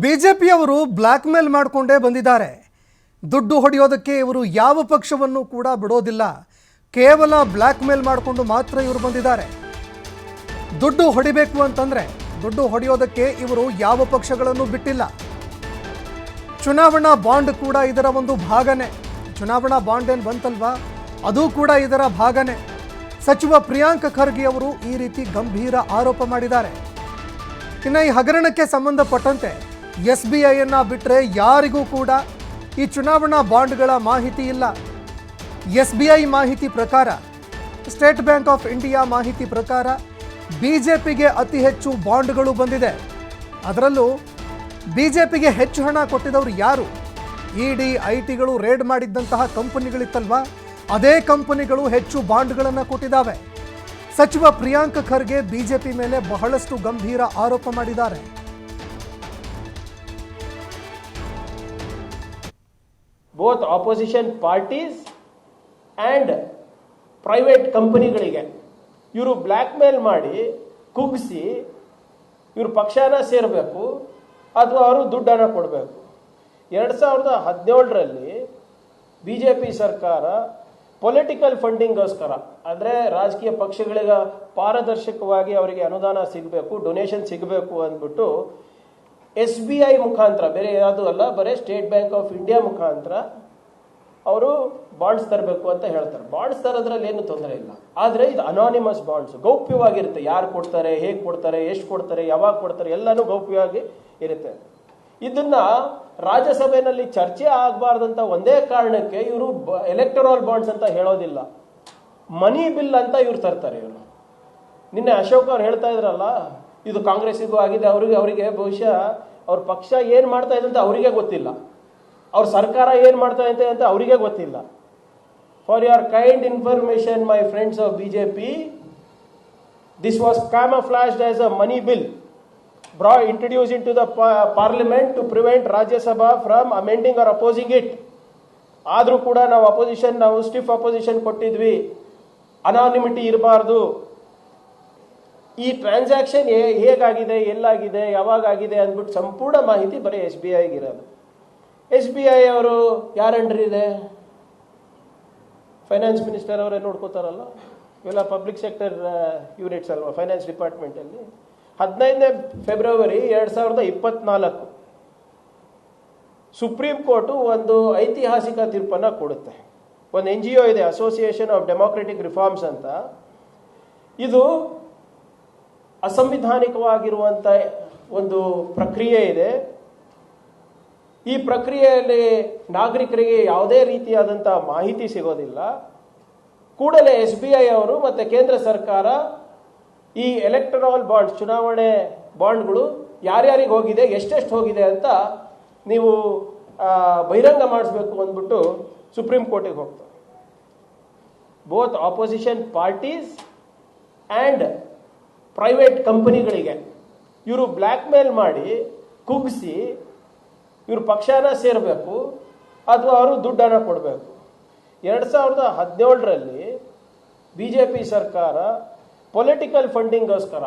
ಬಿಜೆಪಿಯವರು ಬ್ಲ್ಯಾಕ್ ಮೇಲ್ ಮಾಡಿಕೊಂಡೇ ಬಂದಿದ್ದಾರೆ. ದುಡ್ಡು ಹೊಡೆಯೋದಕ್ಕೆ ಇವರು ಯಾವ ಪಕ್ಷವನ್ನು ಕೂಡ ಬಿಡೋದಿಲ್ಲ. ಕೇವಲ ಬ್ಲ್ಯಾಕ್ ಮೇಲ್ ಮಾಡಿಕೊಂಡು ಮಾತ್ರ ಇವರು ಬಂದಿದ್ದಾರೆ. ದುಡ್ಡು ಹೊಡಿಬೇಕು ಅಂತಂದ್ರೆ ದುಡ್ಡು ಹೊಡೆಯೋದಕ್ಕೆ ಇವರು ಯಾವ ಪಕ್ಷಗಳನ್ನು ಬಿಟ್ಟಿಲ್ಲ. ಚುನಾವಣಾ ಬಾಂಡ್ ಕೂಡ ಇದರ ಒಂದು ಭಾಗನೇ. ಚುನಾವಣಾ ಬಾಂಡ್ ಏನು ಬಂತಲ್ವಾ, ಅದು ಕೂಡ ಇದರ ಭಾಗನೇ. ಸಚಿವ ಪ್ರಿಯಾಂಕ್ ಖರ್ಗೆ ಅವರು ಈ ರೀತಿ ಗಂಭೀರ ಆರೋಪ ಮಾಡಿದ್ದಾರೆ. ಇನ್ನು ಈ ಹಗರಣಕ್ಕೆ ಸಂಬಂಧಪಟ್ಟಂತೆ SBIಯನ್ನು ಬಿಟ್ಟರೆ ಯಾರಿಗೂ ಕೂಡ ಈ ಚುನಾವಣಾ ಬಾಂಡ್ಗಳ ಮಾಹಿತಿ ಇಲ್ಲ. SBI ಮಾಹಿತಿ ಪ್ರಕಾರ, ಸ್ಟೇಟ್ ಬ್ಯಾಂಕ್ ಆಫ್ ಇಂಡಿಯಾ ಮಾಹಿತಿ ಪ್ರಕಾರ ಬಿಜೆಪಿಗೆ ಅತಿ ಹೆಚ್ಚು ಬಾಂಡ್ಗಳು ಬಂದಿದೆ. ಅದರಲ್ಲೂ ಬಿಜೆಪಿಗೆ ಹೆಚ್ಚು ಹಣ ಕೊಟ್ಟಿದ್ದವರು ಯಾರು? ED ITಗಳು ರೇಡ್ ಮಾಡಿದ್ದಂತಹ ಕಂಪನಿಗಳಿತ್ತಲ್ವಾ, ಅದೇ ಕಂಪನಿಗಳು ಹೆಚ್ಚು ಬಾಂಡ್ಗಳನ್ನು ಕೊಟ್ಟಿದ್ದಾವೆ. ಸಚಿವ ಪ್ರಿಯಾಂಕ್ ಖರ್ಗೆ ಬಿಜೆಪಿ ಮೇಲೆ ಬಹಳಷ್ಟು ಗಂಭೀರ ಆರೋಪ ಮಾಡಿದ್ದಾರೆ. Both opposition parties and private ಕಂಪನಿಗಳಿಗೆ ಇವರು ಬ್ಲ್ಯಾಕ್ ಮೇಲ್ ಮಾಡಿ ಕುಗ್ಗಿಸಿ ಇವರು ಪಕ್ಷನ ಸೇರಬೇಕು ಅಥವಾ ಅವರು ದುಡ್ಡನ್ನು ಕೊಡಬೇಕು. 2017ರಲ್ಲಿ BJP ಸರ್ಕಾರ ಪೊಲಿಟಿಕಲ್ ಫಂಡಿಂಗ್ಗೋಸ್ಕರ, ಅಂದರೆ ರಾಜಕೀಯ ಪಕ್ಷಗಳಿಗೆ ಪಾರದರ್ಶಕವಾಗಿ ಅವರಿಗೆ ಅನುದಾನ ಸಿಗಬೇಕು, ಡೊನೇಷನ್ ಸಿಗಬೇಕು ಅಂದ್ಬಿಟ್ಟು SBI ಮುಖಾಂತರ, ಬೇರೆ ಯಾವುದೂ ಅಲ್ಲ, ಬರೀ ಸ್ಟೇಟ್ ಬ್ಯಾಂಕ್ ಆಫ್ ಇಂಡಿಯಾ ಮುಖಾಂತರ ಅವರು ಬಾಂಡ್ಸ್ ತರಬೇಕು ಅಂತ ಹೇಳ್ತಾರೆ. ಬಾಂಡ್ಸ್ ತರೋದ್ರಲ್ಲಿ ಏನು ತೊಂದರೆ ಇಲ್ಲ, ಆದರೆ ಇದು ಅನಾನಿಮಸ್ ಬಾಂಡ್ಸ್, ಗೌಪ್ಯವಾಗಿರುತ್ತೆ. ಯಾರು ಕೊಡ್ತಾರೆ, ಹೇಗೆ ಕೊಡ್ತಾರೆ, ಎಷ್ಟು ಕೊಡ್ತಾರೆ, ಯಾವಾಗ ಕೊಡ್ತಾರೆ, ಎಲ್ಲನೂ ಗೌಪ್ಯವಾಗಿ ಇರುತ್ತೆ. ಇದನ್ನ ರಾಜ್ಯಸಭೆಯಲ್ಲಿ ಚರ್ಚೆ ಆಗಬಾರ್ದಂತ ಒಂದೇ ಕಾರಣಕ್ಕೆ ಇವರು ಎಲೆಕ್ಟರಲ್ ಬಾಂಡ್ಸ್ ಅಂತ ಹೇಳೋದಿಲ್ಲ, ಮನಿ ಬಿಲ್ ಅಂತ ಇವ್ರು ತರ್ತಾರೆ. ಇವರು ನಿನ್ನೆ ಅಶೋಕ್ ಅವ್ರು ಹೇಳ್ತಾ ಇದ್ರಲ್ಲ, ಇದು ಕಾಂಗ್ರೆಸ್ಸಿಗೂ ಆಗಿದೆ, ಅವರಿಗೆ ಬಹುಶಃ ಅವ್ರ ಪಕ್ಷ ಏನು ಮಾಡ್ತಾ ಇದೆ ಅಂತ ಅವರಿಗೆ ಗೊತ್ತಿಲ್ಲ, ಅವ್ರ ಸರ್ಕಾರ ಏನು ಮಾಡ್ತಾ ಇದೆ ಅಂತ ಅವರಿಗೆ ಗೊತ್ತಿಲ್ಲ. For your kind information, my friends of BJP, this was camouflaged as a money bill introduced into the parliament to prevent Rajya Sabha from amending or opposing it. ಆದರೂ ಕೂಡ ನಾವು ಸ್ಟಿಫ್ ಅಪೋಸಿಷನ್ ಕೊಟ್ಟಿದ್ವಿ, ಅನಾನಿಮಿಟಿ ಇರಬಾರ್ದು. ಈ ಟ್ರಾನ್ಸಾಕ್ಷನ್ ಹೇಗಾಗಿದೆ, ಎಲ್ಲಾಗಿದೆ, ಯಾವಾಗಾಗಿದೆ ಅಂದ್ಬಿಟ್ಟು ಸಂಪೂರ್ಣ ಮಾಹಿತಿ ಬರೀ SBIಗೆ ಇರೋದು. SBI ಅವರು ಯಾರ ಅಂಡರ್ ಇದೆ? ಫೈನಾನ್ಸ್ ಮಿನಿಸ್ಟರ್ ಅವರೇ ನೋಡ್ಕೋತಾರಲ್ಲ, ಇವೆಲ್ಲ ಪಬ್ಲಿಕ್ ಸೆಕ್ಟರ್ ಯೂನಿಟ್ಸ್ ಅಲ್ವಾ ಫೈನಾನ್ಸ್ ಡಿಪಾರ್ಟ್ಮೆಂಟಲ್ಲಿ. 15ನೇ ಫೆಬ್ರವರಿ 2024 ಸುಪ್ರೀಂ ಕೋರ್ಟು ಒಂದು ಐತಿಹಾಸಿಕ ತೀರ್ಪನ್ನು ಕೊಡುತ್ತೆ. ಒಂದು NGO ಇದೆ, ಅಸೋಸಿಯೇಷನ್ ಆಫ್ ಡೆಮೋಕ್ರೆಟಿಕ್ ರಿಫಾರ್ಮ್ಸ್ ಅಂತ. ಇದು ಅಸಂವಿಧಾನಿಕವಾಗಿರುವಂಥ ಒಂದು ಪ್ರಕ್ರಿಯೆ ಇದೆ. ಈ ಪ್ರಕ್ರಿಯೆಯಲ್ಲಿ ನಾಗರಿಕರಿಗೆ ಯಾವುದೇ ರೀತಿಯಾದಂಥ ಮಾಹಿತಿ ಸಿಗೋದಿಲ್ಲ. ಕೂಡಲೇ SBI ಅವರು ಮತ್ತು ಕೇಂದ್ರ ಸರ್ಕಾರ ಈ ಎಲೆಕ್ಟರಲ್ ಬಾಂಡ್ಸ್, ಚುನಾವಣೆ ಬಾಂಡ್ಗಳು ಯಾರ್ಯಾರಿಗೆ ಹೋಗಿದೆ, ಎಷ್ಟೆಷ್ಟು ಹೋಗಿದೆ ಅಂತ ನೀವು ಬಹಿರಂಗ ಮಾಡಿಸ್ಬೇಕು ಅಂದ್ಬಿಟ್ಟು ಸುಪ್ರೀಂ ಕೋರ್ಟಿಗೆ ಹೋಗ್ತಾರೆ. Both opposition parties and private ಕಂಪನಿಗಳಿಗೆ ಇವರು ಬ್ಲ್ಯಾಕ್ ಮೇಲ್ ಮಾಡಿ ಕುಗ್ಗಿಸಿ ಇವರು ಪಕ್ಷನ ಸೇರಬೇಕು ಅಥವಾ ಅವರು ದುಡ್ಡನ್ನು ಕೊಡಬೇಕು. 2017ರಲ್ಲಿ BJP ಸರ್ಕಾರ ಪೊಲಿಟಿಕಲ್ ಫಂಡಿಂಗ್ಗೋಸ್ಕರ,